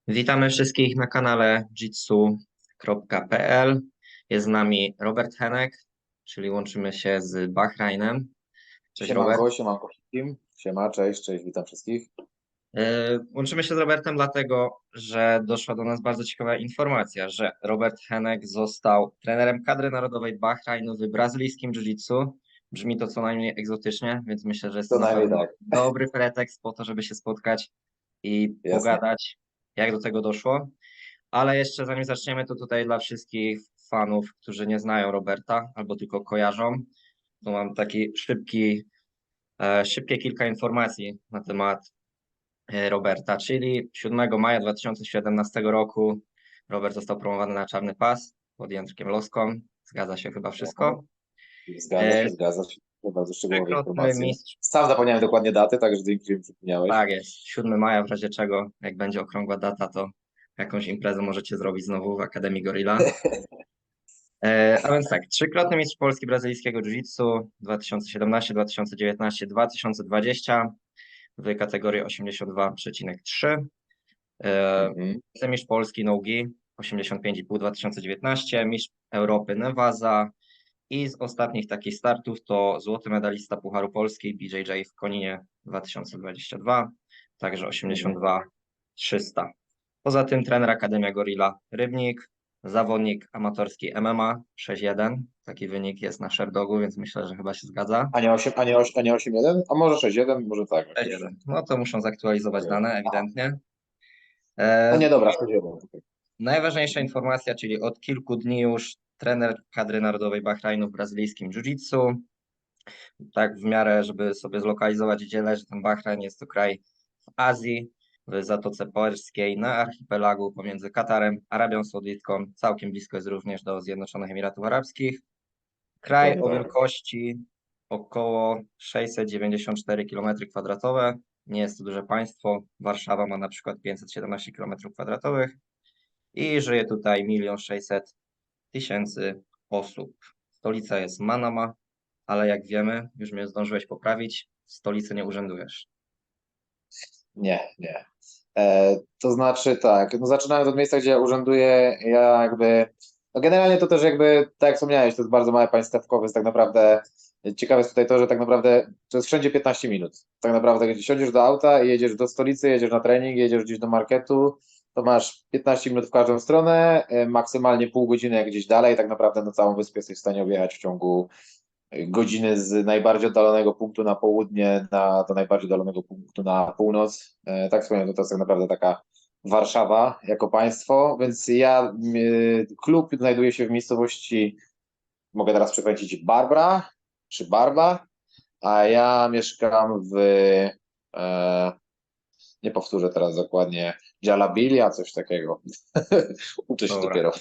Witamy wszystkich na kanale jitsu.pl. Jest z nami Robert Henek, czyli łączymy się z Bahrajnem. Cześć Robert. Siemanko wszystkim. Siema, cześć, cześć, witam wszystkich. Łączymy się z Robertem dlatego, że doszła do nas bardzo ciekawa informacja, że Robert Henek został trenerem kadry narodowej Bahrajnu w brazylijskim jiu-jitsu. Brzmi to co najmniej egzotycznie, więc myślę, że jest to To na najmniej pewno tak, dobry pretekst po to, żeby się spotkać i jasne. pogadać, jak do tego doszło. Ale jeszcze zanim zaczniemy, to tutaj dla wszystkich fanów, którzy nie znają Roberta albo tylko kojarzą, to mam taki szybkie kilka informacji na temat Roberta, czyli 7 maja 2017 roku Robert został promowany na czarny pas pod Jędrkiem Loską. Zgadza się chyba No, wszystko. zgadza E, się, zgadza się. To bardzo szczegółowe Trzykrotny informacje. mistrz, Sam zapomniałem dokładnie daty, także dzięki, że mi przypomniałeś. tak jest, 7 maja, w razie czego, jak będzie okrągła data, to jakąś imprezę możecie zrobić znowu w Akademii Gorilla. A więc tak, trzykrotny mistrz Polski brazylijskiego jiu-jitsu 2017, 2019, 2020 w kategorii 82,3. Mhm. Wicemistrz Polski nogi 85,5 2019, mistrz Europy Nevaza i z ostatnich takich startów to złoty medalista Pucharu Polski BJJ w Koninie 2022, także Mhm. 82,300. Poza tym trener Akademia Gorilla Rybnik, zawodnik amatorski MMA 6-1. Taki wynik jest na Sherdogu, więc myślę, że chyba się zgadza. A nie 8, a nie 8-1? A może 6-1? Może tak jakoś. 6-1. No to muszą zaktualizować Okej. dane, ewidentnie. No E, nie, dobra, 6-1. Okej. Najważniejsza informacja, czyli od kilku dni już trener kadry narodowej Bahrajnu w brazylijskim jiu-jitsu. Tak w miarę, żeby sobie zlokalizować, gdzie leży ten Bahrajn, jest to kraj w Azji, w Zatoce Perskiej, na archipelagu pomiędzy Katarem, Arabią Saudyjską. Całkiem blisko jest również do Zjednoczonych Emiratów Arabskich. Kraj Dokładnie o tak. wielkości około 694 km². Nie jest to duże państwo. Warszawa ma na przykład 517 km² i żyje tutaj 1 600 000 osób. Stolica jest Manama, ale jak wiemy, już mnie zdążyłeś poprawić, w stolicy nie urzędujesz. Nie, nie. To znaczy tak, no zaczynając od miejsca, gdzie ja urzęduję, ja jakby, no generalnie to też jakby, tak jak wspomniałeś, to jest bardzo małe państewkowe, jest tak naprawdę, ciekawe jest tutaj to, że tak naprawdę to jest wszędzie 15 minut. Tak naprawdę, gdzie siądziesz do auta i jedziesz do stolicy, jedziesz na trening, jedziesz gdzieś do marketu, to masz 15 minut w każdą stronę, maksymalnie pół godziny jak gdzieś dalej, tak naprawdę na całą wyspę jesteś w stanie objechać w ciągu godziny z najbardziej oddalonego punktu na południe do najbardziej oddalonego punktu na północ. Tak wspomniałem, to jest tak naprawdę taka Warszawa jako państwo, więc klub znajduje się w miejscowości, mogę teraz przekręcić Barbara czy Barba, a ja mieszkam e, nie powtórzę teraz dokładnie, Jalabilia, coś takiego. Uczę się Dobra. dopiero.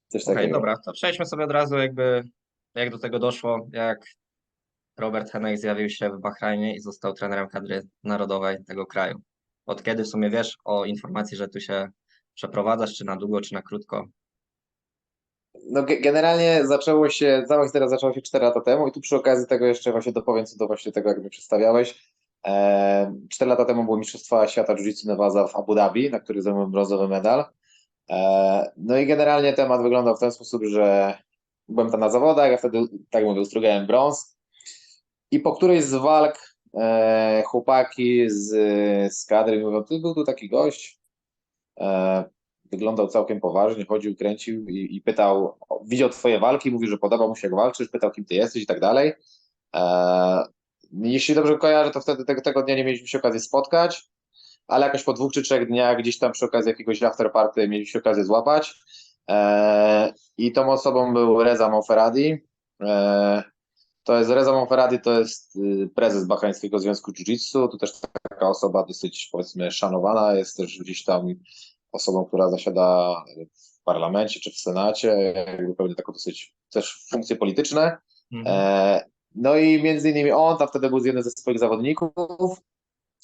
Coś Okej, takiego. dobra, to przejdźmy sobie od razu jakby, jak do tego doszło, jak Robert Henek zjawił się w Bahrajnie i został trenerem kadry narodowej tego kraju. Od kiedy w sumie wiesz o informacji, że tu się przeprowadzasz, czy na długo, czy na krótko? No generalnie cała historia zaczęła się 4 lata temu i tu przy okazji tego jeszcze właśnie dopowiem co do właśnie tego, jak mnie przedstawiałeś. 4 lata temu było Mistrzostwa Świata Jiu-Jitsu Nevaza w Abu Dhabi, na których zdobyłem brązowy medal. No i generalnie temat wyglądał w ten sposób, że byłem tam na zawodach, ja wtedy, tak mówię, ustrugałem brąz i po którejś z walk chłopaki z kadry mówią, ty był tu taki gość, E, wyglądał całkiem poważnie, chodził, kręcił i pytał, widział twoje walki, mówił, że podoba mu się jak walczysz, pytał kim ty jesteś i tak dalej. Jeśli dobrze kojarzę, to wtedy tego dnia nie mieliśmy się okazji spotkać, ale jakoś po 2 czy 3 dniach gdzieś tam przy okazji jakiegoś afterparty mieliśmy okazję złapać. I tą osobą był Reza Monferradi. E, Reza Monferradi to jest prezes Bahrańskiego Związku Jiu-Jitsu. To też taka osoba dosyć, powiedzmy, szanowana, jest też gdzieś tam osobą, która zasiada w parlamencie czy w senacie, jakby pełni taką dosyć też funkcje polityczne. Mhm. E, No i między innymi on tam wtedy był jeden ze swoich zawodników.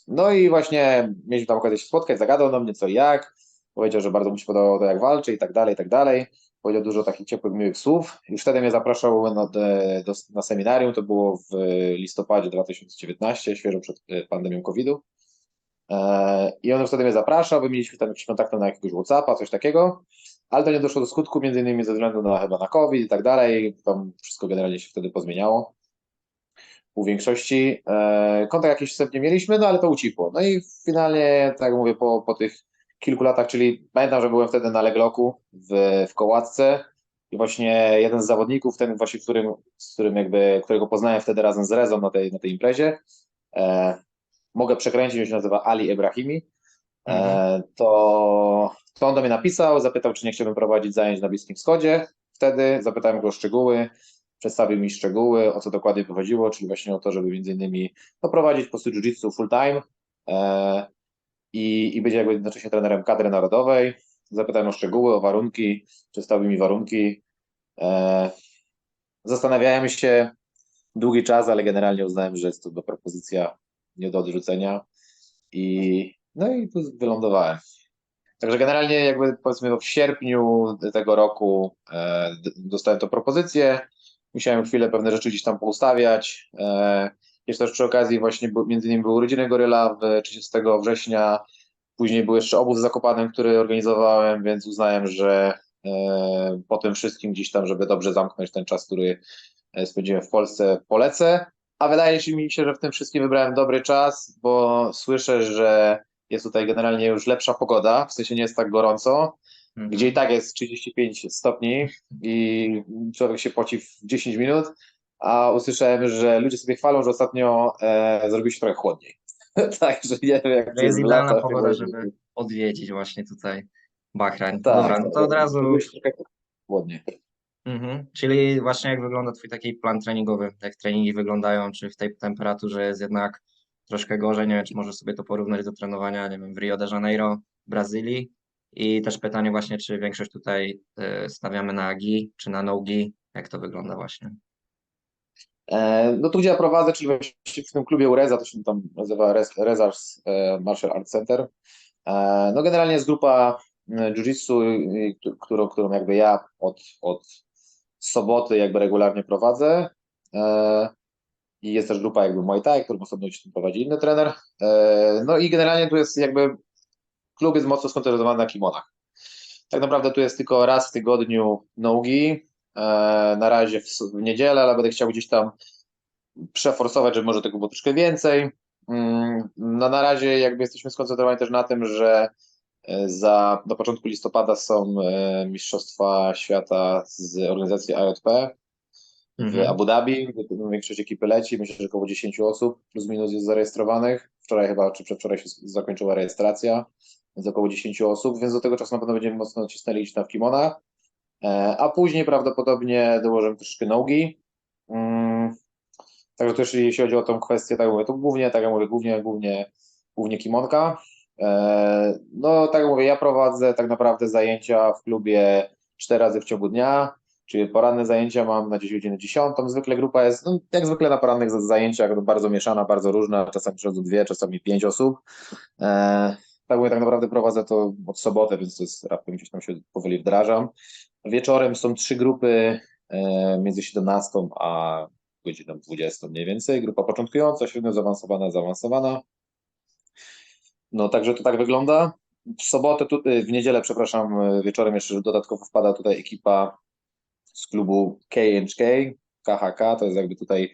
No i właśnie mieliśmy tam okazję się spotkać, zagadał do mnie co i jak. Powiedział, że bardzo mu się podobało to, jak walczy i tak dalej, i tak dalej. Powiedział dużo takich ciepłych, miłych słów. Już wtedy mnie zapraszał na seminarium, to było w listopadzie 2019, świeżo przed pandemią COVID-u. I on wtedy mnie zapraszał, by mieliśmy tam jakiś kontakt na jakiegoś WhatsAppa, coś takiego, ale to nie doszło do skutku, między innymi ze względu na chyba na COVID i tak dalej, tam wszystko generalnie się wtedy pozmieniało u większości. Kontakt jakiś wstępnie mieliśmy, no ale to ucichło. No i finalnie, tak jak mówię, po tych kilku latach, czyli pamiętam, że byłem wtedy na Legloku w kołatce i właśnie jeden z zawodników, ten właśnie, z którym jakby, którego poznałem wtedy razem z Rezą na tej imprezie, e, mogę przekręcić, on się nazywa Ali Ebrahimi, Mhm. to on do mnie napisał, zapytał, czy nie chciałbym prowadzić zajęć na Bliskim Wschodzie. Wtedy zapytałem go o szczegóły, przedstawił mi szczegóły, o co dokładnie chodziło, czyli właśnie o to, żeby między innymi no, prowadzić po prostu jiu-jitsu full time i być jakby jednocześnie trenerem kadry narodowej. Zapytałem o szczegóły, o warunki, przedstawił mi warunki. E, Zastanawiałem się długi czas, ale generalnie uznałem, że jest to propozycja nie do odrzucenia no i tu wylądowałem. Także generalnie jakby powiedzmy w sierpniu tego roku dostałem tą propozycję, musiałem chwilę pewne rzeczy gdzieś tam poustawiać. Jeszcze też przy okazji właśnie między innymi były urodziny Goryla w 30 września, później był jeszcze obóz w Zakopanem, który organizowałem, więc uznałem, że po tym wszystkim gdzieś tam, żeby dobrze zamknąć ten czas, który spędziłem w Polsce, polecę. A wydaje mi się, że w tym wszystkim wybrałem dobry czas, bo słyszę, że jest tutaj generalnie już lepsza pogoda, w sensie nie jest tak gorąco, gdzie i Mhm. tak jest 35 stopni i człowiek się poci w 10 minut, a usłyszałem, że ludzie sobie chwalą, że ostatnio zrobiło się trochę chłodniej. Także nie wiem, jak To to jest jest w idealna lato, chyba pogoda, jest... żeby odwiedzić właśnie tutaj Bahrain. Tak, Dobra, no tak, to od zrobiło razu. się trochę chłodniej. Czyli właśnie jak wygląda twój taki plan treningowy? Jak treningi wyglądają? Czy w tej temperaturze jest jednak troszkę gorzej? Nie wiem, czy możesz sobie to porównać do trenowania, nie wiem, w Rio de Janeiro, Brazylii? I też pytanie właśnie, czy większość tutaj stawiamy na gi, czy na no-gi? Jak to wygląda właśnie? No tu, gdzie ja prowadzę, czyli właśnie w tym klubie Ureza, to się tam nazywa Rezars Martial Arts Center. No generalnie jest grupa jiu-jitsu, którą jakby ja od soboty jakby regularnie prowadzę. I jest też grupa jakby Muay Thai, którą osobno gdzieś tam prowadzi inny trener. No i generalnie tu jest jakby klub jest mocno skoncentrowany na kimonach. Tak naprawdę tu jest tylko raz w tygodniu nogi, na razie w niedzielę, ale będę chciał gdzieś tam przeforsować, żeby może tego było troszkę więcej. No na razie jakby jesteśmy skoncentrowani też na tym, że do początku listopada są Mistrzostwa Świata z organizacji AJP w Mhm. Abu Dhabi. Większość ekipy leci, myślę, że około 10 osób plus minus jest zarejestrowanych. Wczoraj chyba, czy przedwczoraj się zakończyła rejestracja, więc około 10 osób, więc do tego czasu na pewno będziemy mocno cisnęli gdzieś tam w kimonach, a później prawdopodobnie dołożymy troszeczkę nogi. Mm, Także też jeśli chodzi o tą kwestię, tak jak mówię, to głównie, tak jak mówię, głównie kimonka. No tak jak mówię, ja prowadzę tak naprawdę zajęcia w klubie 4 razy w ciągu dnia, czyli poranne zajęcia mam na 9:10. Zwykle grupa jest, no, jak zwykle na porannych zajęciach, bardzo mieszana, bardzo różna, czasami przychodzą 2, czasami 5 osób. Tak mówię, tak naprawdę prowadzę to od soboty, więc to jest raptem gdzieś tam się powoli wdrażam. Wieczorem są 3 grupy między 17 a godziną 20 mniej więcej. Grupa początkująca, średnio zaawansowana, zaawansowana. No także to tak wygląda. W niedzielę, przepraszam, wieczorem jeszcze dodatkowo wpada tutaj ekipa z klubu KHK, KHK, to jest jakby tutaj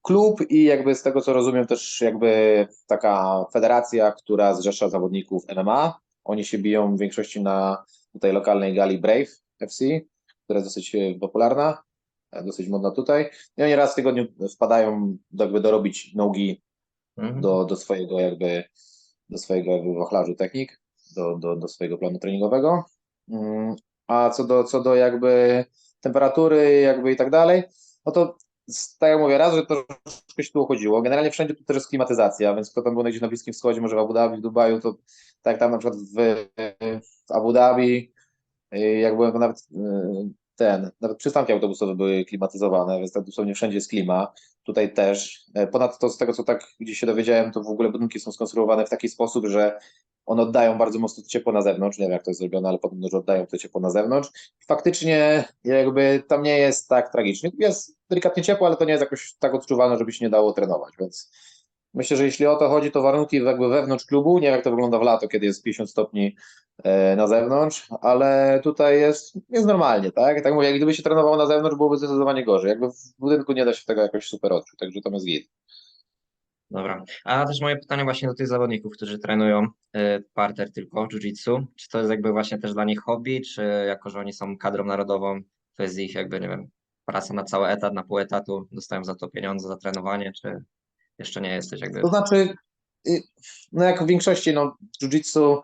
klub i jakby z tego co rozumiem też jakby taka federacja, która zrzesza zawodników MMA. Oni się biją w większości na tutaj lokalnej gali Brave FC, która jest dosyć popularna, dosyć modna tutaj. I oni raz w tygodniu wpadają jakby dorobić nogi Mhm. do swojego wachlarzu technik, do swojego planu treningowego. A co do jakby temperatury jakby i tak dalej, no to tak jak mówię, raz, że to troszkę się tu chodziło. Generalnie wszędzie tu też jest klimatyzacja, więc kto tam był gdzieś na Bliskim Wschodzie, może w Abu Dhabi, w Dubaju, to tak jak tam na przykład w Abu Dhabi, jak byłem, to nawet przystanki autobusowe były klimatyzowane, więc tak dosłownie wszędzie jest klima. Tutaj też. Ponadto z tego, co tak gdzieś się dowiedziałem, to w ogóle budynki są skonstruowane w taki sposób, że one oddają bardzo mocno ciepło na zewnątrz. Nie wiem, jak to jest zrobione, ale podobno, że oddają to ciepło na zewnątrz. Faktycznie jakby tam nie jest tak tragicznie. Jest delikatnie ciepło, ale to nie jest jakoś tak odczuwalne, żeby się nie dało trenować, więc myślę, że jeśli o to chodzi, to warunki jakby wewnątrz klubu, nie wiem jak to wygląda w lato, kiedy jest 50 stopni na zewnątrz, ale tutaj jest normalnie, tak? Tak mówię, jak gdyby się trenowało na zewnątrz, byłoby zdecydowanie gorzej. Jakby w budynku nie da się tego jakoś super odczuć, także tam jest git. Dobra. A też moje pytanie właśnie do tych zawodników, którzy trenują parter tylko, jiu-jitsu. Czy to jest jakby właśnie też dla nich hobby, czy jako, że oni są kadrą narodową, to jest ich jakby, nie wiem, praca na cały etat, na pół etatu, dostają za to pieniądze, za trenowanie, czy jeszcze nie jesteś jakby... To znaczy, y, no jak w większości, no jiu-jitsu,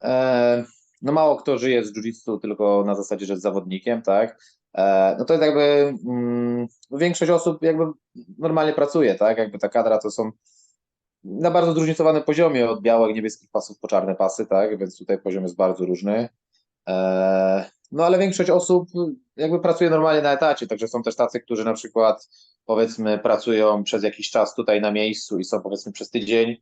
e, no mało kto żyje z jiu-jitsu tylko na zasadzie, że jest zawodnikiem, tak? No to jest jakby, większość osób jakby normalnie pracuje, tak? Jakby ta kadra to są na bardzo zróżnicowanym poziomie, od białych, niebieskich pasów po czarne pasy, tak? Więc tutaj poziom jest bardzo różny. No ale większość osób jakby pracuje normalnie na etacie, także są też tacy, którzy na przykład powiedzmy pracują przez jakiś czas tutaj na miejscu i są powiedzmy przez tydzień,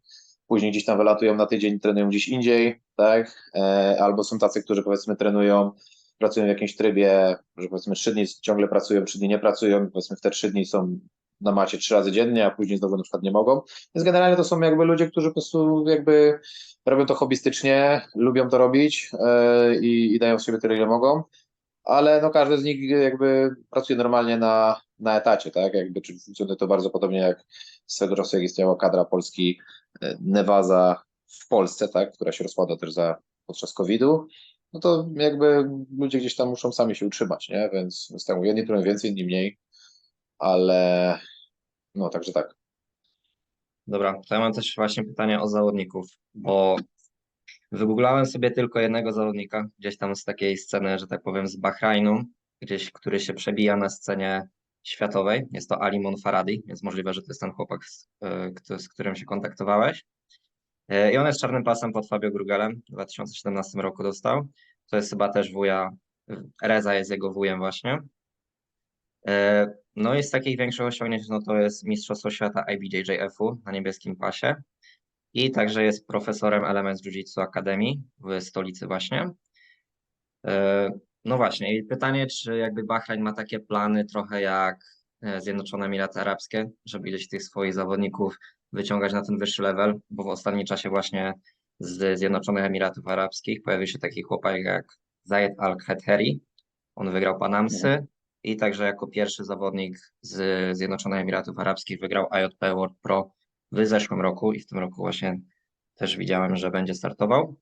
później gdzieś tam wylatują na tydzień, trenują gdzieś indziej, tak? Albo są tacy, którzy powiedzmy pracują w jakimś trybie, że powiedzmy 3 dni ciągle pracują, 3 dni nie pracują, powiedzmy w te 3 dni są na macie 3 razy dziennie, a później znowu na przykład nie mogą. Więc generalnie to są jakby ludzie, którzy po prostu jakby robią to hobbystycznie, lubią to robić i dają z siebie tyle, ile mogą, ale no każdy z nich jakby pracuje normalnie na etacie, tak? Jakby, czyli funkcjonuje to bardzo podobnie jak swego czasu, jak istniała kadra Polski Nevasa w Polsce, tak? Która się rozpadła też podczas COVID-u. No to jakby ludzie gdzieś tam muszą sami się utrzymać, nie? Więc tak mówię, jedni trochę więcej, inni mniej, ale no także tak. Dobra, to ja mam też właśnie pytanie o zawodników, bo wygooglałem sobie tylko jednego zawodnika, gdzieś tam z takiej sceny, że tak powiem, z Bahrajnu, gdzieś, który się przebija na scenie światowej. Jest to Ali Monfaradi, więc możliwe, że to jest ten chłopak, z którym się kontaktowałeś. I on jest czarnym pasem pod Fabio Grugelem. W 2017 roku dostał. To jest chyba też wuja, Reza jest jego wujem właśnie. No i z takich większych osiągnięć, no to jest Mistrzostwo Świata IBJJF-u na niebieskim pasie. I także jest profesorem Elements Jiu-Jitsu Akademii w stolicy właśnie. No właśnie, i pytanie, czy jakby Bahrain ma takie plany trochę jak Zjednoczone Emiraty Arabskie, żeby gdzieś tych swoich zawodników wyciągać na ten wyższy level, bo w ostatnim czasie właśnie z Zjednoczonych Emiratów Arabskich pojawił się taki chłopak jak Zayed Al-Khetheri. On wygrał Mhm. Panamsy i także jako pierwszy zawodnik z Zjednoczonych Emiratów Arabskich wygrał IJP World Pro w zeszłym roku i w tym roku właśnie też widziałem, że będzie startował.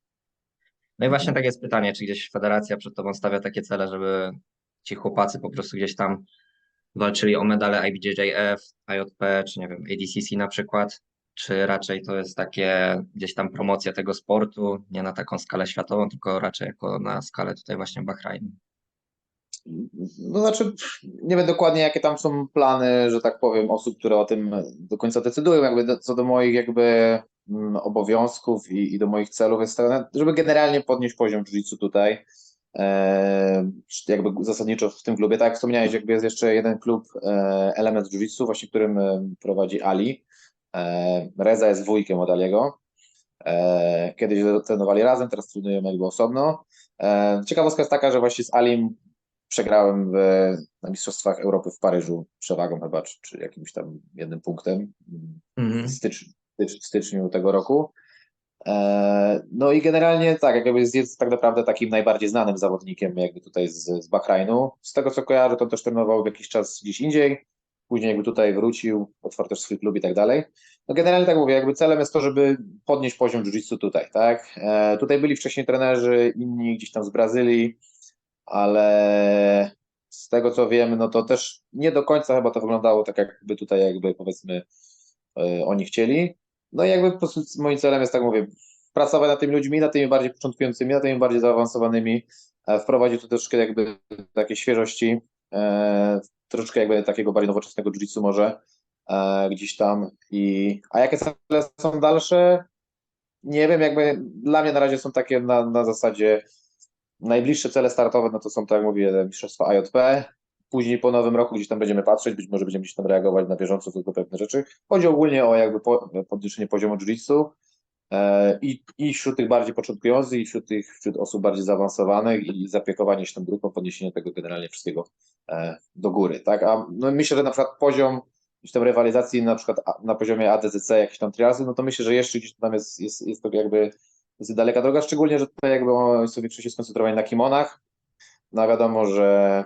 No i właśnie Mhm. tak jest pytanie, czy gdzieś federacja przed tobą stawia takie cele, żeby ci chłopacy po prostu gdzieś tam walczyli o medale IBJJF, IJP, czy nie wiem, ADCC na przykład, czy raczej to jest takie gdzieś tam promocja tego sportu, nie na taką skalę światową, tylko raczej jako na skalę tutaj właśnie Bahrajnu. No znaczy, nie wiem dokładnie, jakie tam są plany, że tak powiem, osób, które o tym do końca decydują. Jakby co do moich jakby obowiązków i do moich celów jest to, żeby generalnie podnieść poziom jiu-jitsu tutaj. Jakby zasadniczo w tym klubie, tak jak wspomniałeś, jakby jest jeszcze jeden klub Element Jiu-Jitsu, właśnie którym prowadzi Ali. Reza jest wujkiem od Aliego. Kiedyś trenowali razem, teraz trenują jakby osobno. Ciekawostka jest taka, że właśnie z Alim przegrałem na Mistrzostwach Europy w Paryżu przewagą chyba, czy jakimś tam jednym punktem w Mhm. styczniu tego roku. No i generalnie tak, jakby jest tak naprawdę takim najbardziej znanym zawodnikiem jakby tutaj z Bahrajnu. Z tego co kojarzę, to też trenował w jakiś czas gdzieś indziej, później jakby tutaj wrócił, otwarł też swój klub i tak dalej. No generalnie tak mówię, jakby celem jest to, żeby podnieść poziom jiu-jitsu tutaj, tak? Tutaj byli wcześniej trenerzy inni gdzieś tam z Brazylii, ale z tego co wiem, no to też nie do końca chyba to wyglądało tak, jakby tutaj jakby powiedzmy oni chcieli. No i jakby po prostu moim celem jest, tak mówię, pracować nad tymi ludźmi, nad tymi bardziej początkującymi, nad tymi bardziej zaawansowanymi, wprowadzić tu troszkę jakby takiej świeżości, troszeczkę jakby takiego bardziej nowoczesnego jiu-jitsu może gdzieś tam. A jakie cele są dalsze? Nie wiem, jakby dla mnie na razie są takie na zasadzie najbliższe cele startowe, no to są, tak jak mówię, mistrzostwa IJP. Później po nowym roku gdzieś tam będziemy patrzeć, być może będziemy gdzieś tam reagować na bieżąco co do pewne rzeczy. Chodzi ogólnie o jakby podniesienie poziomu jiu-jitsu i wśród tych bardziej początkujących, i wśród osób bardziej zaawansowanych i zapiekowanie się tą grupą, podniesienie tego generalnie wszystkiego do góry, tak? A no myślę, że na przykład poziom gdzieś tam rywalizacji na przykład na poziomie ADCC, jakieś tam trialsy, no to myślę, że jeszcze gdzieś tam jest to jakby dosyć daleka droga, szczególnie, że tutaj jakby są większości skoncentrowani na kimonach. No wiadomo, że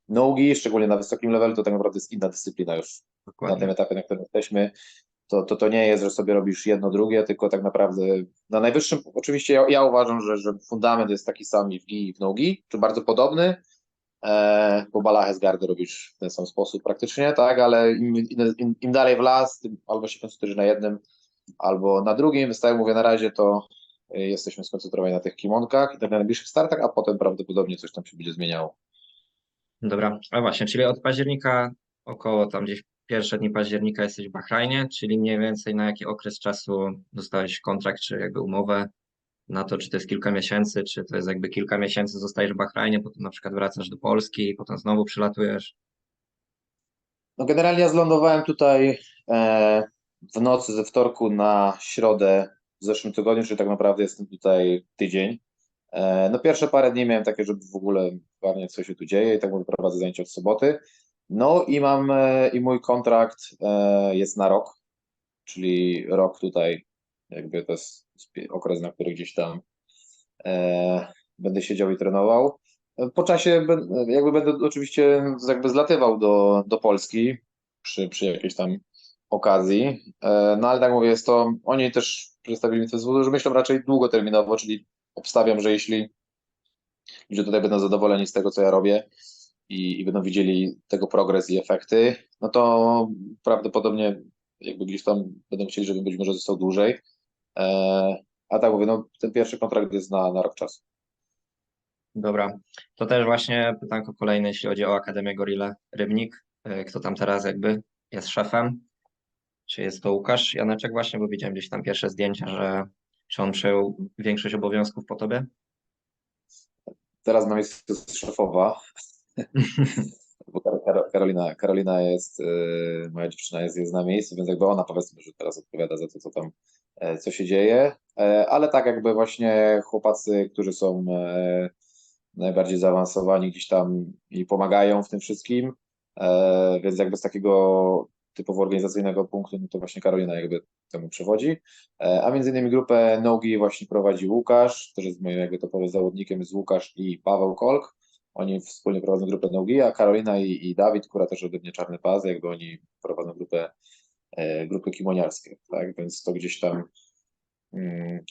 nogi, szczególnie na wysokim levelu, to tak naprawdę jest inna dyscyplina już na tym Dokładnie. etapie, na którym jesteśmy. To nie jest, że sobie robisz jedno, drugie, tylko tak naprawdę na najwyższym, oczywiście ja uważam, że fundament jest taki sam i w gi, i w nogi, czy bardzo podobny, bo balachę z gardy robisz w ten sam sposób praktycznie, tak, ale im dalej w las, tym albo się koncentrujesz na jednym, albo na drugim, więc tak jak mówię, na razie to jesteśmy skoncentrowani na tych kimonkach i tak na najbliższych startach, a potem prawdopodobnie coś tam się będzie zmieniało. Dobra, a właśnie, czyli od października, około tam gdzieś pierwsze dni października jesteś w Bahrajnie, czyli mniej więcej na jaki okres czasu dostałeś kontrakt, czy jakby umowę na to, czy to jest kilka miesięcy, czy to jest jakby kilka miesięcy zostajesz w Bahrajnie, potem na przykład wracasz do Polski i potem znowu przylatujesz. No generalnie ja zlądowałem tutaj w nocy ze wtorku na środę w zeszłym tygodniu, czyli tak naprawdę jestem tutaj tydzień. No pierwsze parę dni miałem takie, żeby w ogóle ogarniać, co się tu dzieje i tak mówię, prowadzę zajęcia od soboty. No i mam i mój kontrakt jest na rok, czyli rok tutaj jakby to jest okres, na który gdzieś tam będę siedział i trenował. Po czasie jakby będę oczywiście jakby zlatywał do Polski przy jakiejś tam okazji. No ale tak mówię, jest to, oni też przedstawili mi to z powodu, że myślą raczej długoterminowo, czyli obstawiam, że jeśli ludzie tutaj będą zadowoleni z tego, co ja robię i będą widzieli tego progres i efekty, no to prawdopodobnie jakby gdzieś tam będą chcieli, żebym być może został dłużej. A tak mówię, no ten pierwszy kontrakt jest na rok czasu. Dobra, to też właśnie pytanko kolejne, jeśli chodzi o Akademię Gorilla Rybnik. Kto tam teraz jakby jest szefem? Czy jest to Łukasz Janeczek właśnie, bo widziałem gdzieś tam pierwsze zdjęcia, że czy on przejął większość obowiązków po tobie? Teraz na miejscu jest szefowa, bo Karolina jest, moja dziewczyna jest na miejscu, więc jakby ona powiedzmy, że teraz odpowiada za to, co tam, co się dzieje, ale tak jakby właśnie chłopacy, którzy są najbardziej zaawansowani gdzieś tam i pomagają w tym wszystkim, więc jakby z takiego typowo organizacyjnego punktu, no to właśnie Karolina jakby temu przewodzi, a między innymi grupę Nogi właśnie prowadzi Łukasz, też jest moim jakby topowym zawodnikiem, jest Łukasz i Paweł Kolk, oni wspólnie prowadzą grupę Nogi, a Karolina i Dawid, która też ode mnie czarny pas, jakby oni prowadzą grupy kimoniarskie, tak, więc to gdzieś tam,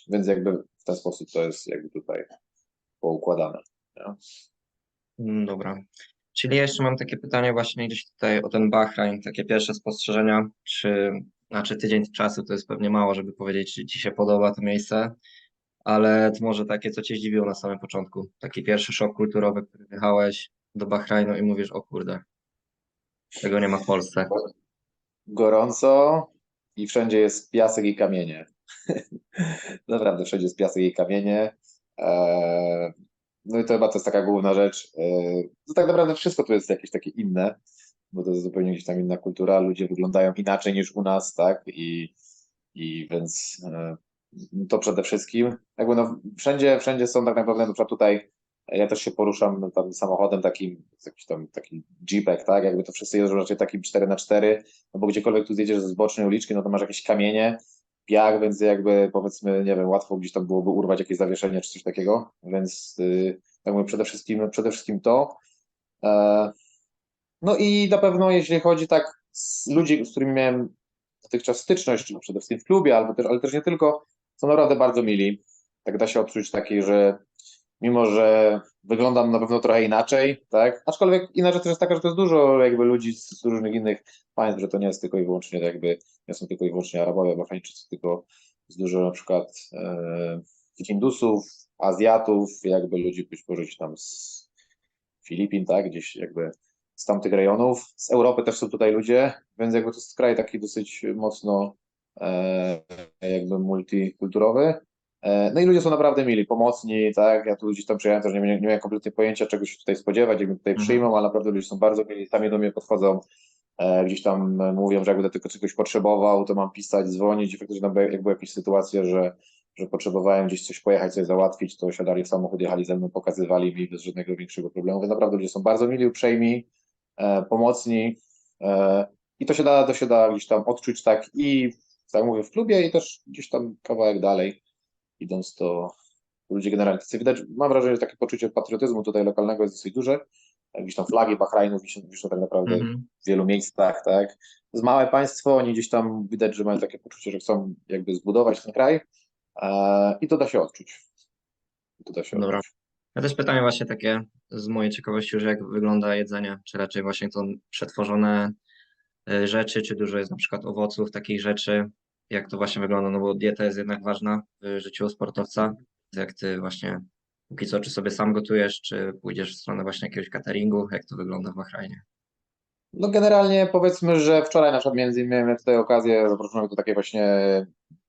więc jakby w ten sposób to jest jakby tutaj poukładane. Nie? Dobra. Czyli jeszcze mam takie pytanie właśnie gdzieś tutaj o ten Bahrain, takie pierwsze spostrzeżenia, znaczy tydzień czasu to jest pewnie mało, żeby powiedzieć, czy ci się podoba to miejsce, ale to może takie, co cię zdziwiło na samym początku, taki pierwszy szok kulturowy, który wjechałeś do Bahrajnu i mówisz, o kurde, tego nie ma w Polsce. Gorąco i wszędzie jest piasek i kamienie. Naprawdę wszędzie jest piasek i kamienie. No i to chyba to jest taka główna rzecz. To tak naprawdę wszystko tu jest jakieś takie inne, bo to jest zupełnie gdzieś tam inna kultura. Ludzie wyglądają inaczej niż u nas, tak? I więc to przede wszystkim. Jakby no, wszędzie są tak naprawdę, na przykład tutaj ja też się poruszam no, tam samochodem takim, jakiś tam taki jeepek, tak? Jakby to wszyscy jeżdżą raczej takim 4x4, no bo gdziekolwiek tu zjedziesz ze zbocznej uliczki, no to masz jakieś kamienie, piach, więc jakby powiedzmy, nie wiem, łatwo gdzieś tam byłoby urwać jakieś zawieszenie czy coś takiego, więc tak mówię, przede wszystkim to. E, no i na pewno jeśli chodzi tak z ludzi, z którymi miałem dotychczas styczność, czyli przede wszystkim w klubie, ale też nie tylko, są naprawdę bardzo mili. Tak da się odczuć taki, że mimo, że wyglądam na pewno trochę inaczej, tak? Aczkolwiek inna rzecz też jest taka, że to jest dużo jakby ludzi z różnych innych państw, że to nie jest tylko i wyłącznie jakby, nie są tylko i wyłącznie Arabowie, Bahrańczycy, tylko jest dużo na przykład Hindusów, Azjatów, jakby ludzi być może gdzieś tam z Filipin, tak? Gdzieś jakby z tamtych rejonów. Z Europy też są tutaj ludzie, więc jakby to jest kraj taki dosyć mocno jakby multikulturowy. No i ludzie są naprawdę mili, pomocni, tak? Ja tu gdzieś tam przyjechałem, też nie miałem kompletnie pojęcia, czego się tutaj spodziewać, jak mnie tutaj Mhm. przyjmą, ale naprawdę ludzie są bardzo mili, sami do mnie podchodzą, gdzieś tam mówią, że jak będę tylko czegoś potrzebował, to mam pisać, dzwonić i faktycznie tam jak były jakieś sytuacje, że potrzebowałem gdzieś coś pojechać, coś załatwić, to siadali w samochód, jechali ze mną, pokazywali mi bez żadnego większego problemu, więc naprawdę ludzie są bardzo mili, uprzejmi, pomocni, I to się da gdzieś tam odczuć tak i, tak jak mówię, w klubie i też gdzieś tam kawałek dalej, idąc to ludzie generalnie tacy widać, mam wrażenie, że takie poczucie patriotyzmu tutaj lokalnego jest dosyć duże. Gdzieś tam flagi Bahrajnu wiszą tak naprawdę Mhm. w wielu miejscach, tak. Z małe państwo, oni gdzieś tam widać, że mają takie poczucie, że chcą jakby zbudować ten kraj i to da się odczuć. To da się Dobra. odczuć. Ja też pytanie właśnie takie z mojej ciekawości już, jak wygląda jedzenie, czy raczej właśnie to przetworzone rzeczy, czy dużo jest na przykład owoców, takich rzeczy, jak to właśnie wygląda, no bo dieta jest jednak ważna w życiu sportowca. Jak ty właśnie póki co, czy sobie sam gotujesz, czy pójdziesz w stronę właśnie jakiegoś cateringu, jak to wygląda w Bahrajnie? No generalnie powiedzmy, że wczoraj na przykład między innymi miałem tutaj okazję, zaproszono mnie do takiej właśnie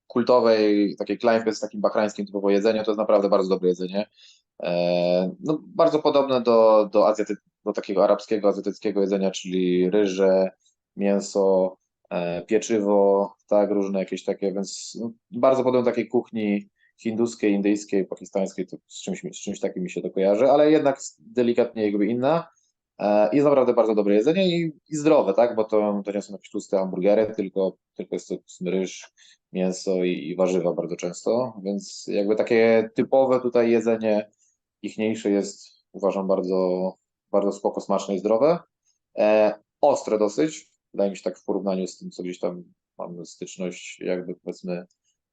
kultowej, takiej knajpy z takim bahrańskim typowo jedzeniu, to jest naprawdę bardzo dobre jedzenie. No, bardzo podobne do takiego arabskiego, azjatyckiego jedzenia, czyli ryże, mięso, pieczywo, tak, różne jakieś takie, więc no, bardzo podobne do takiej kuchni hinduskiej, indyjskiej, pakistańskiej, to z czymś takim mi się to kojarzy, ale jednak delikatnie jakby inna. Jest naprawdę bardzo dobre jedzenie i zdrowe, tak? Bo to nie są jakieś tłuste hamburgery, tylko jest to ryż, mięso i warzywa bardzo często. Więc jakby takie typowe tutaj jedzenie ichniejsze jest, uważam, bardzo, bardzo spoko, smaczne i zdrowe. Ostre dosyć, wydaje mi się tak w porównaniu z tym, co gdzieś tam mamy styczność, jakby powiedzmy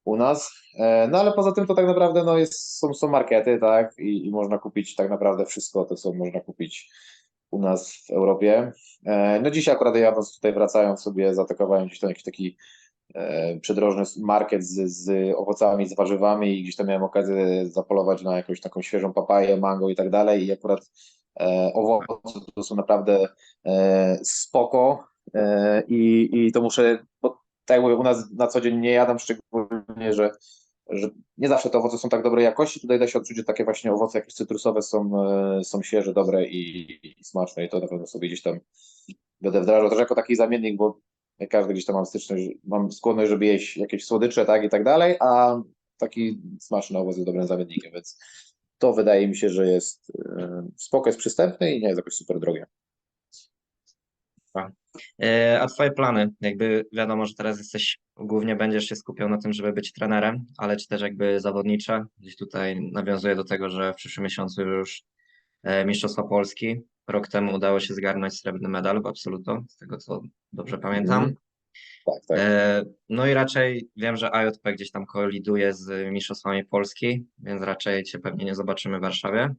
u nas. No ale poza tym to tak naprawdę no są markety, tak? I można kupić tak naprawdę wszystko to, co można kupić u nas w Europie. No dzisiaj akurat jadąc tutaj wracając sobie, zaatakowałem gdzieś tam jakiś taki przydrożny market z owocami, z warzywami i gdzieś tam miałem okazję zapolować na jakąś taką świeżą papaję, mango i tak dalej i akurat owoce to są naprawdę spoko i to muszę, bo tak jak mówię, u nas na co dzień nie jadam, szczególnie, że nie zawsze te owoce są tak dobrej jakości. Tutaj da się odczuć, że takie właśnie owoce jakieś cytrusowe są świeże, dobre i smaczne i to na pewno sobie gdzieś tam będę wdrażał też jako taki zamiennik, bo każdy gdzieś tam mam styczność, mam skłonność, żeby jeść jakieś słodycze, tak i tak dalej, a taki smaczny owoc jest dobrym zamiennikiem, więc to wydaje mi się, że jest spoko, jest przystępny i nie jest jakoś super drogie. Tak. A twoje plany? Jakby wiadomo, że teraz głównie będziesz się skupiał na tym, żeby być trenerem, ale czy też jakby zawodnicze? Gdzieś tutaj nawiązuję do tego, że w przyszłym miesiącu już Mistrzostwa Polski. Rok temu udało się zgarnąć srebrny medal w absoluto, z tego co dobrze pamiętam. Mhm. Tak, tak. No i raczej wiem, że AJP gdzieś tam koliduje z Mistrzostwami Polski, więc raczej cię pewnie nie zobaczymy w Warszawie.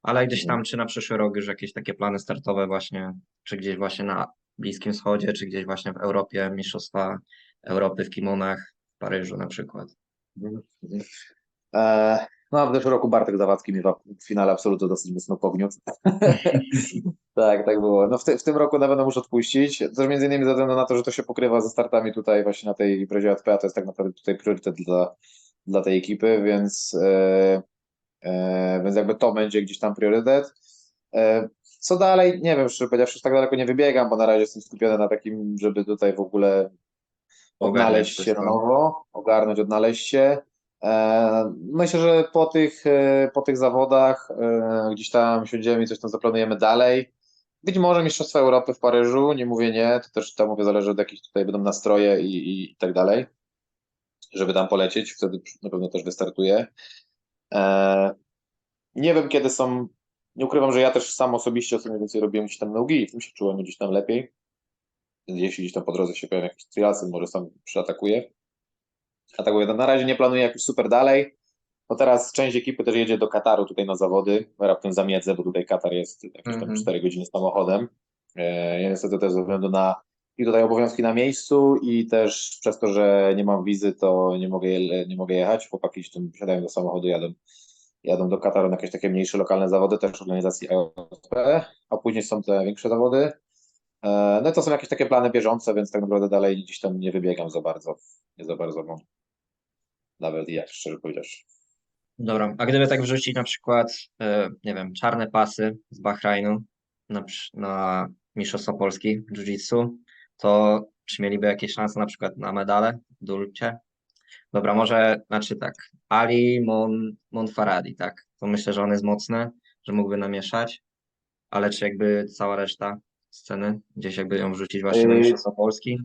Ale gdzieś Mhm. tam, czy na przyszły rok już jakieś takie plany startowe właśnie, czy gdzieś właśnie na Bliskim Wschodzie, czy gdzieś właśnie w Europie, Mistrzostwa Europy w kimonach, w Paryżu na przykład. Mhm. Mhm. No, a w zeszłym roku Bartek Zawadzki mi w finale absolutu dosyć mocno pogniótł. Tak, tak było. No w tym roku na pewno muszę odpuścić. Też między innymi ze względu na to, że to się pokrywa ze startami tutaj właśnie na tej imprezie ATP, a to jest tak naprawdę tutaj priorytet dla tej ekipy, więc jakby to będzie gdzieś tam priorytet. Co dalej? Nie wiem, szczerze powiedziawszy, tak daleko nie wybiegam, bo na razie jestem skupiony na takim, żeby tutaj w ogóle Ogarniać odnaleźć się na wszystko. nowo, ogarnąć, odnaleźć się. Myślę, że po tych zawodach gdzieś tam siądziemy i coś tam zaplanujemy dalej. Być może Mistrzostwa Europy w Paryżu, nie mówię nie, to też tam mówię, zależy od jakich tutaj będą nastroje i tak dalej, żeby tam polecieć, wtedy na pewno też wystartuję. E, Nie wiem kiedy są, nie ukrywam, że ja też sam osobiście ostatnio więcej robiłem gdzieś tam nogi i w tym się czułem gdzieś tam lepiej. Więc jeśli gdzieś tam po drodze się pojawią jakieś triasy, może sam przyatakuję. A tak mówię, no na razie nie planuję jakoś super dalej. No teraz część ekipy też jedzie do Kataru tutaj na zawody, raptem zamiedzę, bo tutaj Katar jest jakieś tam Mhm. 4 godziny samochodem. Ja niestety też ze względu na i tutaj obowiązki na miejscu i też przez to, że nie mam wizy, to nie mogę jechać. Chłopaki gdzieś tam wsiadają do samochodu, jadą do Kataru na jakieś takie mniejsze lokalne zawody, też organizacji IOP, a później są te większe zawody. No i to są jakieś takie plany bieżące, więc tak naprawdę dalej gdzieś tam nie wybiegam za bardzo. Nie za bardzo mam nawet jak, szczerze powiedziawszy. Dobra, a gdyby tak wrzucić na przykład, nie wiem, czarne pasy z Bahrajnu na Mistrzostwa Polski w Jiu-Jitsu, to czy mieliby jakieś szanse na przykład na medale w Dulcie? Dobra, może, znaczy tak, Monfaradi, tak, to myślę, że on jest mocny, że mógłby namieszać, ale czy jakby cała reszta sceny? Gdzieś jakby ją wrzucić właśnie na Yy, Mistrzostwa Polski?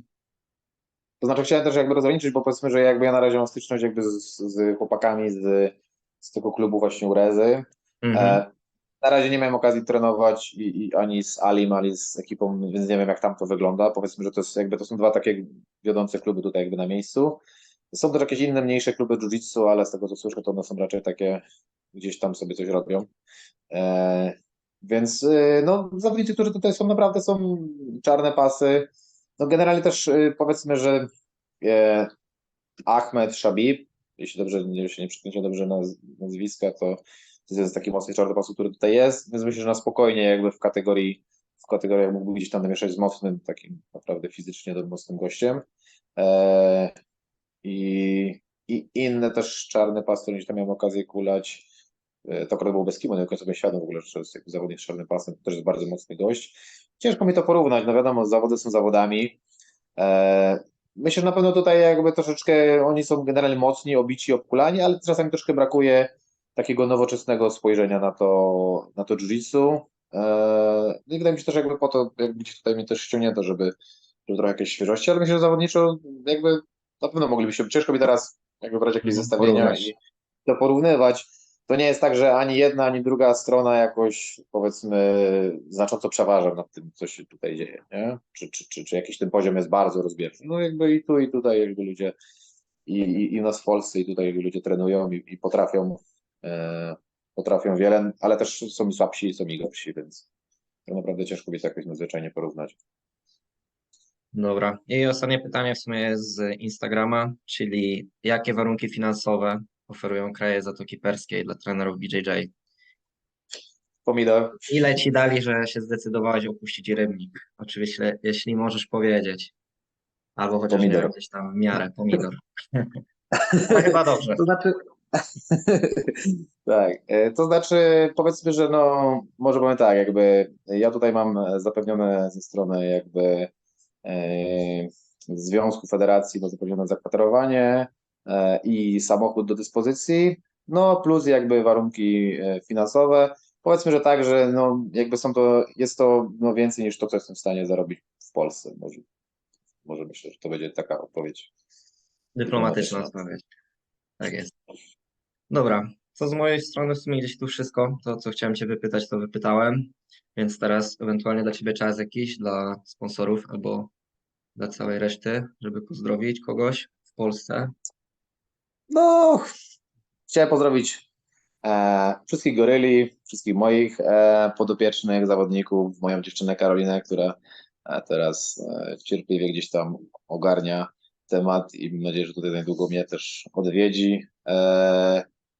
To znaczy chciałem też jakby rozgraniczyć, bo powiedzmy, że jakby ja na razie mam styczność jakby z chłopakami z tego klubu właśnie Urezy. Mhm. E, Na razie nie miałem okazji trenować i ani z Alim, ani z ekipą, więc nie wiem jak tam to wygląda. Powiedzmy, że to jest jakby to są dwa takie wiodące kluby tutaj jakby na miejscu. Są też jakieś inne mniejsze kluby jiu-jitsu, ale z tego co słyszę, to one są raczej takie gdzieś tam sobie coś robią. E, więc no, zawodnicy, którzy tutaj są, naprawdę są czarne pasy. No generalnie też powiedzmy, że e, Ahmed Shabib, jeśli dobrze nie się nie przypomnę dobrze nazwiska, to jest taki mocny czarny pas, który tutaj jest, więc myślę, że na spokojnie jakby w kategoriach mógłby gdzieś tam namieszać z mocnym, takim naprawdę fizycznie mocnym gościem. E, i inne też czarne pasy, które gdzieś tam miałem okazję kulać. To akurat było bez kimu, nie do końca byłem świadom w ogóle, że to jest jakby zawodnik z czarnym pasem, to też jest bardzo mocny gość. Ciężko mi to porównać, no wiadomo, zawody są zawodami. E, Myślę, że na pewno tutaj jakby troszeczkę oni są generalnie mocni, obici, obkulani, ale czasami troszkę brakuje takiego nowoczesnego spojrzenia na to jiu-jitsu. No i wydaje mi się też jakby po to, jakby tutaj mnie też ściągnięto, żeby trochę jakieś świeżości, ale myślę, że zawodniczo jakby na pewno moglibyśmy, ciężko mi teraz jakby brać jakieś zestawienia Porównać. i to porównywać. To nie jest tak, że ani jedna, ani druga strona jakoś powiedzmy znacząco przeważa nad tym, co się tutaj dzieje, nie? Czy jakiś ten poziom jest bardzo rozbieżny. No jakby i tu, i tutaj jakby ludzie i u nas w Polsce i tutaj jakby ludzie trenują i potrafią wiele, ale też są i słabsi i są i gorsi, więc tak naprawdę ciężko mi to jakoś nadzwyczajnie porównać. Dobra. I ostatnie pytanie w sumie jest z Instagrama, czyli jakie warunki finansowe oferują kraje Zatoki Perskiej dla trenerów BJJ? Pomidor. Ile ci dali, że się zdecydowałeś opuścić Rybnik? Oczywiście, jeśli możesz powiedzieć, albo chociaż nie wiem, Pomidor. gdzieś tam w miarę, pomidor. Ale chyba dobrze. To znaczy, tak, to znaczy powiedzmy, że no, może powiem tak, jakby ja tutaj mam zapewnione ze strony jakby e, Związku Federacji, no zapewnione zakwaterowanie i samochód do dyspozycji, no plus jakby warunki finansowe. Powiedzmy, że tak, że no jakby jest to no więcej niż to, co jestem w stanie zarobić w Polsce. Może myślę, że to będzie taka odpowiedź Dyplomatyczna dyplomatyczna. odpowiedź. Tak jest. Dobra, co z mojej strony w sumie gdzieś tu wszystko, to co chciałem Cię wypytać, to wypytałem, więc teraz ewentualnie dla Ciebie czas jakiś, dla sponsorów albo dla całej reszty, żeby pozdrowić kogoś w Polsce. No, chciałem pozdrowić wszystkich goryli, wszystkich moich podopiecznych zawodników, moją dziewczynę Karolinę, która teraz cierpliwie gdzieś tam ogarnia temat i mam nadzieję, że tutaj niedługo mnie też odwiedzi.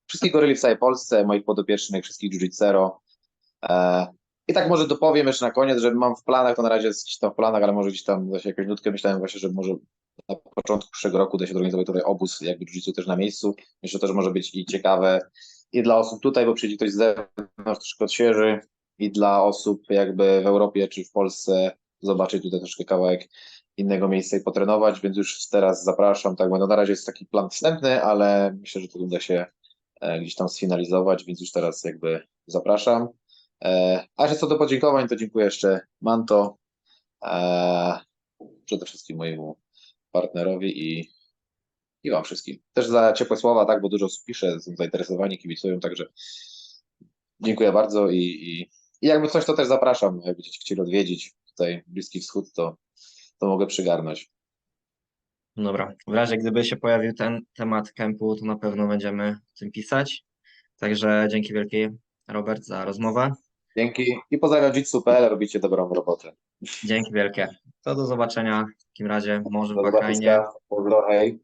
Wszystkich goryli w całej Polsce, moich podopiecznych, wszystkich jiu-jitsu. I tak może dopowiem jeszcze na koniec, że mam w planach, to na razie jest gdzieś tam w planach, ale może gdzieś tam właśnie jakąś nutkę myślałem właśnie, że może na początku przyszłego roku da się zorganizować tutaj obóz jakby jiu-jitsu też na miejscu. Myślę, że to może być i ciekawe i dla osób tutaj, bo przyjdzie ktoś z zewnątrz, troszkę odświeży, i dla osób jakby w Europie czy w Polsce zobaczyć tutaj troszkę kawałek innego miejsca i potrenować, więc już teraz zapraszam, tak, bo no na razie jest taki plan wstępny, ale myślę, że to uda się gdzieś tam sfinalizować, więc już teraz jakby zapraszam. A jeszcze co do podziękowań, to dziękuję jeszcze Manto, e, przede wszystkim mojemu partnerowi i wam wszystkim. Też za ciepłe słowa, tak, bo dużo osób pisze, są zainteresowani, kibicują, także dziękuję bardzo i jakby coś, to też zapraszam, jakby będziecie chcieli odwiedzić tutaj Bliski Wschód, to mogę przygarnąć. Dobra, w razie gdyby się pojawił ten temat kempu, to na pewno będziemy o tym pisać. Także dzięki wielkie, Robert, za rozmowę. Dzięki i pozdrawiam jitsu.pl, robicie dobrą robotę. Dzięki wielkie. To do zobaczenia w takim razie, może w Do Bahrajnie. zobaczenia, pozdro, hej.